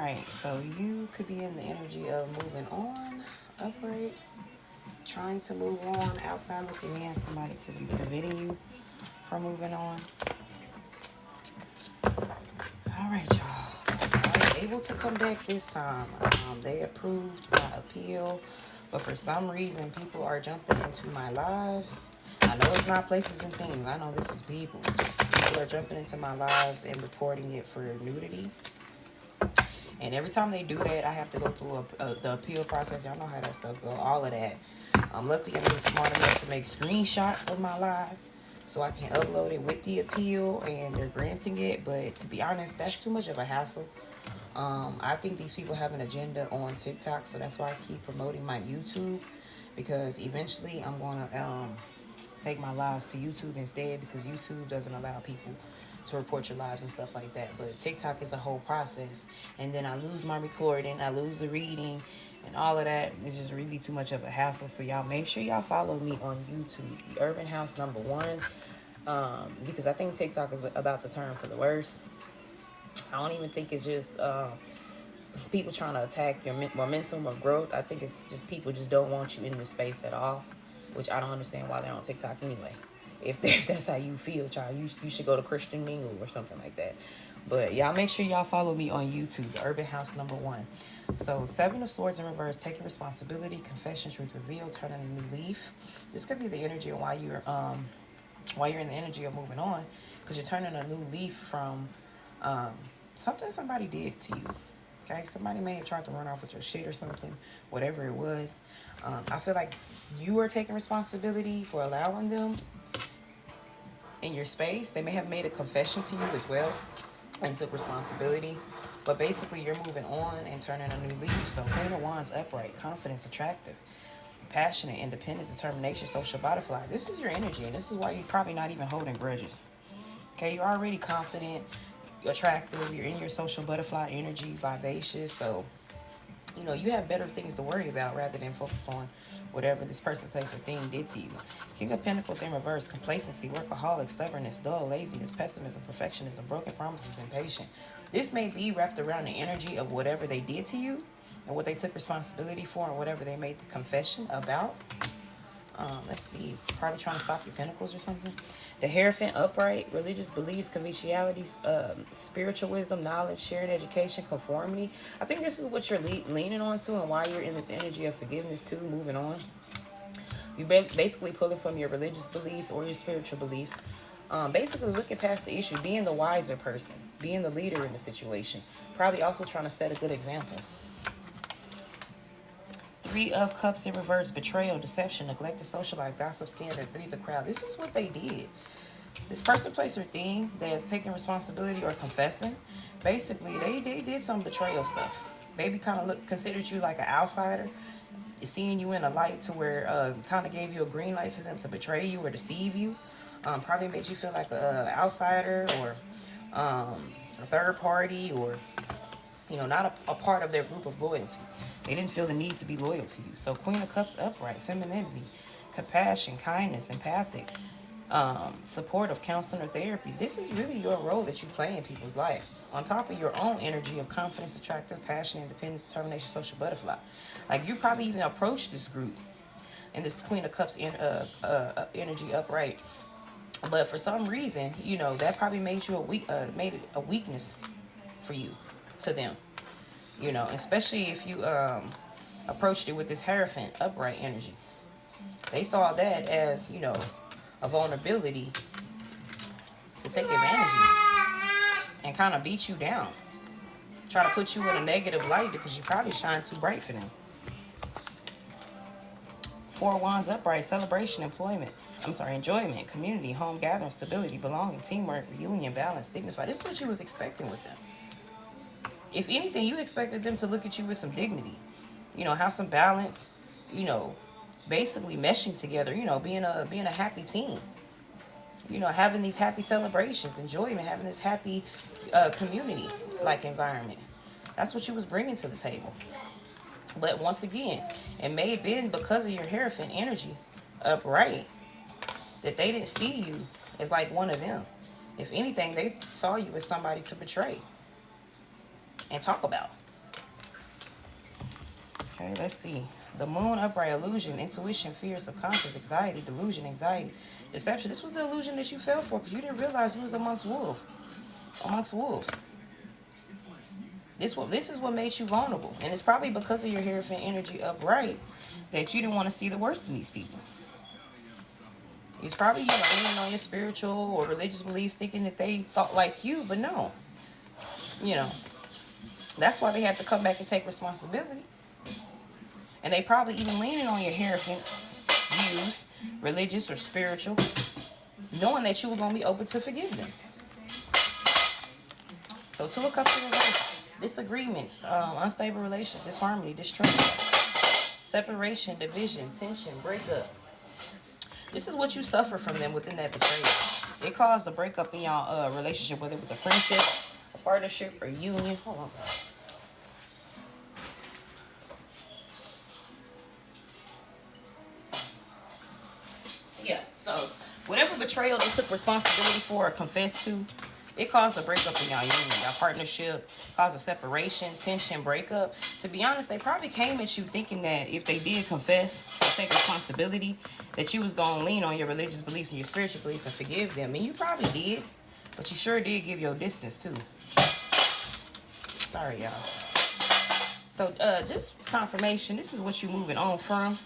right, so you could be in the energy of moving on, upright, trying to move on, outside looking in. Somebody could be preventing you from moving on. All right, y'all. I was able to come back this time. They approved my appeal, but for some reason, people are jumping into my lives. I know it's not places and things. I know this is people. People are jumping into my lives and reporting it for nudity. And every time they do that, I have to go through the appeal process. Y'all know how that stuff goes, all of that. Luckily, I'm smart enough to make screenshots of my live so I can upload it with the appeal, and they're granting it. But to be honest, that's too much of a hassle. I think these people have an agenda on TikTok, so that's why I keep promoting my YouTube, because eventually I'm going to take my lives to YouTube instead, because YouTube doesn't allow people to report your lives and stuff like that. But TikTok is a whole process, and then I lose my recording, I lose the reading, and all of that. It's just really too much of a hassle. So y'all make sure y'all follow me on YouTube, the Urban House #1, because I think TikTok is about to turn for the worse. I don't even think it's just people trying to attack your momentum or growth. I think it's just people just don't want you in this space at all, which I don't understand why they're on TikTok anyway. If that's how you feel, child, you should go to Christian Mingle or something like that. But y'all make sure y'all follow me on YouTube, the Urban House #1. So 7 of Swords in reverse, taking responsibility, confession, truth revealed, turning a new leaf. This could be the energy of why you're in the energy of moving on, because you're turning a new leaf from something somebody did to you. Okay, somebody may have tried to run off with your shit or something, whatever it was. I feel like you are taking responsibility for allowing them in your space. They may have made a confession to you as well and took responsibility. But basically, you're moving on and turning a new leaf. So Queen of Wands upright, confidence, attractive, passionate, independence, determination, social butterfly. This is your energy, and this is why you're probably not even holding grudges. Okay, you're already confident, you're attractive, you're in your social butterfly energy, vivacious. So, you know, you have better things to worry about rather than focus on whatever this person, place, or thing did to you. King of Pentacles in reverse, complacency, workaholic, stubbornness, dull, laziness, pessimism, perfectionism, broken promises, impatient. This may be wrapped around the energy of whatever they did to you and what they took responsibility for and whatever they made the confession about. Let's see, probably trying to stop your pentacles or something. The Hierophant upright, religious beliefs, conventionalities, spiritual wisdom, knowledge, shared education, conformity. I think this is what you're leaning on to, and why you're in this energy of forgiveness too, moving on. You're basically pulling from your religious beliefs or your spiritual beliefs. Basically looking past the issue, being the wiser person, being the leader in the situation. Probably also trying to set a good example. 3 of Cups in reverse, betrayal, deception, neglected social life, gossip, scandal, 3s of Crown. This is what they did. This person, place, or thing that's taking responsibility or confessing, basically they did some betrayal stuff. Maybe kind of considered you like an outsider, seeing you in a light to where kind of gave you a green light to them to betray you or deceive you. Probably made you feel like an outsider or a third party, or not a part of their group of loyalty. They didn't feel the need to be loyal to you. So Queen of Cups upright, femininity, compassion, kindness, empathic, supportive, counseling, or therapy. This is really your role that you play in people's life. On top of your own energy of confidence, attractive, passion, independence, determination, social butterfly. Like, you probably even approached this group and this Queen of Cups energy upright. But for some reason, that probably made you made it a weakness for you to them. Especially if you approached it with this Hierophant upright energy. They saw that as, a vulnerability to take advantage of you and kind of beat you down. Try to put you in a negative light because you probably shine too bright for them. 4 of Wands upright, celebration, enjoyment, community, home gathering, stability, belonging, teamwork, reunion, balance, dignified. This is what you was expecting with them. If anything, you expected them to look at you with some dignity, have some balance, basically meshing together, being a happy team, having these happy celebrations, enjoyment, having this happy community-like environment. That's what you was bringing to the table. But once again, it may have been because of your Hierophant energy upright that they didn't see you as like one of them. If anything, they saw you as somebody to betray and talk about. Okay, let's see. The moon, upright, illusion, intuition, fear, subconscious, anxiety, delusion, anxiety, deception. This was the illusion that you fell for because you didn't realize you was amongst wolves. This is what made you vulnerable. And it's probably because of your Hierophant energy upright that you didn't want to see the worst in these people. It's probably you leaning on your spiritual or religious beliefs thinking that they thought like you, but no. You know, that's why they had to come back and take responsibility. And they probably even leaning on your Hierophant views, religious or spiritual, knowing that you were going to be open to forgive them. So Two of Cups in reverse. Disagreements, unstable relations, disharmony, distrust, separation, division, tension, breakup. This is what you suffer from them within that betrayal. It caused a breakup in y'all relationship, whether it was a friendship, a partnership, or union. Hold on. Yeah, so whatever betrayal they took responsibility for or confessed to, it caused a breakup in y'all union, y'all partnership, caused a separation, tension, breakup. To be honest, they probably came at you thinking that if they did confess or take responsibility, that you was going to lean on your religious beliefs and your spiritual beliefs and forgive them. And you probably did, but you sure did give your distance too. Sorry, y'all. So just confirmation, this is what you're moving on from.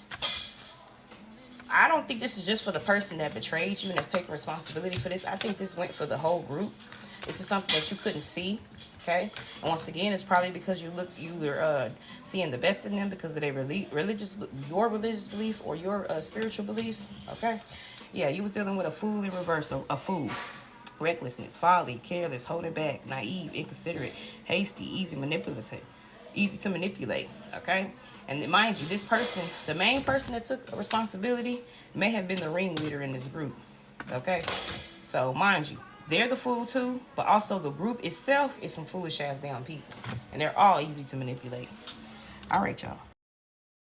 I don't think this is just for the person that betrayed you and that's taking responsibility for this. I think this went for the whole group. This is something that you couldn't see, okay? And once again, it's probably because you were seeing the best in them because of their religious belief or your spiritual beliefs, okay? Yeah, you was dealing with a fool in reverse, a fool. Recklessness, folly, careless, holding back, naive, inconsiderate, hasty, easy to manipulate, okay? And mind you, this person, the main person that took responsibility may have been the ringleader in this group, okay? So mind you, they're the fool too, but also the group itself is some foolish ass damn people. And they're all easy to manipulate. All right, y'all.